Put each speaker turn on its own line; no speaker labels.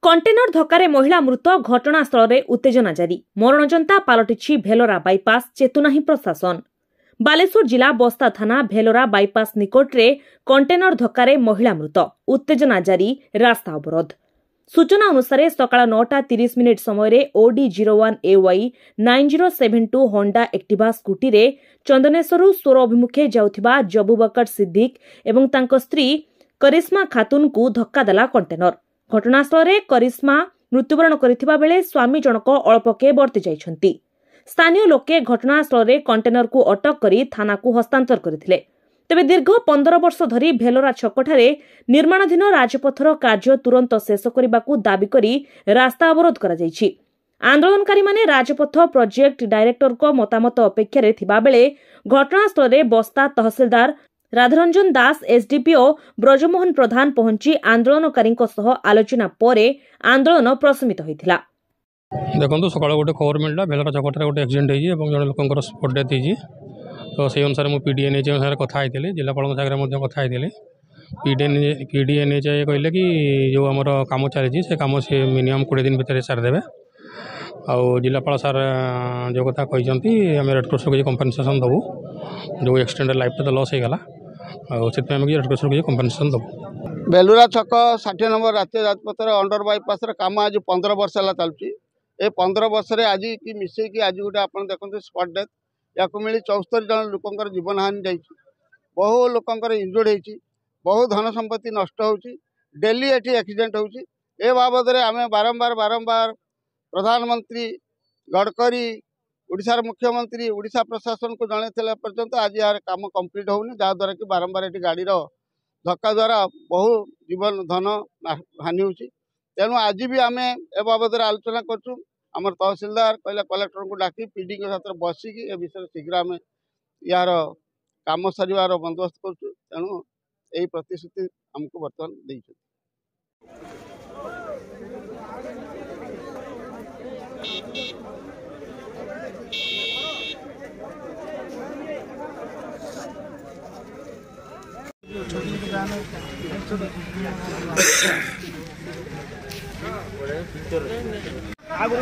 Container धक्कारे महिला मृत घटनास्थल में उत्तेजना जारी मरणजंता पलटि भेलोरा बाईपास चेतुनाही प्रशासन। बालेश्वर जिला बस्ता थाना भेलोरा बाईपास निकटरे कंटेनर धक्कारे महिला मृत उत्तेजना जारी रास्ता अवरोध। सूचना अनुसार सकाळ 9:30 समय OD01 AY 9072 Honda Activa scooty रे चंदनेश्वर सोर अभिमुखे जाउथिबा जबू बकट सिद्दिक एवं तांको स्त्री करिश्मा खातून को धक्का देला कंटेनर। घटनास्थल में करिश्मा मृत्युवरण करथिबा बेले स्वामी जनक अल्पके बर्ती जाइछंती। स्थानीय लोके घटनास्थल में कंटेनर को अटक करी थाना को हस्तांतर करथिले। तेबे दीर्घ 15 वर्ष धरी भेलोरा छकठारे निर्माणाधीन राजपथर कार्य तुरंत शेष करने दाबी करी रास्ता अवरोध करा जाइछि। आंदोलनकारी माने राजपथ प्रोजेक्ट डायरेक्टर को मतामत अपेक्षा थिबा बेले घटनास्थल में बस्ता तहसीलदार राधारंजन दास एसडीपीओ ब्रजमोहन प्रधान पहुंची आंदोलनकारी आलोचना पर आंदोलन प्रशमित होता।
देखो सकाल गोटे खबर मिलला भेलोरा छकठारे गोटे एक्सीडेंट होइछि एवं जने लोकंकर स्पॉट डेथ होइछि। तो से अनुसार मु पीडीएनएच अनुसार कथा होइतिले जिलापाल सागर कथा होइतिले। पीडीएनएच कहले कि जो आमर काम चली से काम से मिनिमम 20 दिन भितर सारिदेवे। आउ जिलापाल सार जो कथा कहते आम रेडक्रॉस को कंपनसेसन दबू जो एक्सीडेंट लाइफ तो लॉस हो गला रेडक्रॉस को कंपनसेसन दबू।
बेलूरा छक 60 नंबर राष्ट्रीय राजपथर अंडर बाईपास काम आज 15 वर्ष है चलुची। ए 15 वर्ष आज कि मिसेक आज गोटे आप देखते स्पॉट डेथ या मिली 74 जन लोकर जीवन हानि जाइए। बहु लोकर इंजुर्ड होती बहु धन संपत्ति नष्ट होची डेली एटी एक्सीडेंट होची। ए बाबद आम बारंबार प्रधानमंत्री गडकरी ओडिशार मुख्यमंत्री ओडिशा प्रशासन को जन पर्यंत आज यार काम कंप्लीट होनी जहाद्वारा कि बारंबार ये गाड़ीर धक्का द्वारा बहु जीवन धन हानि होची। तेणु आज भी आम ए बाबद आलोचना करूँ। आमर तहसीलदार कहला कलेक्टर को डाकी पीडी के साथ बसिकी ए विषय शीघ्र आम यार काम सरिवार बंदोबस्त करूँ। तेणु यही प्रतिश्रुति आमको बर्तमान देइछे।
आगुरी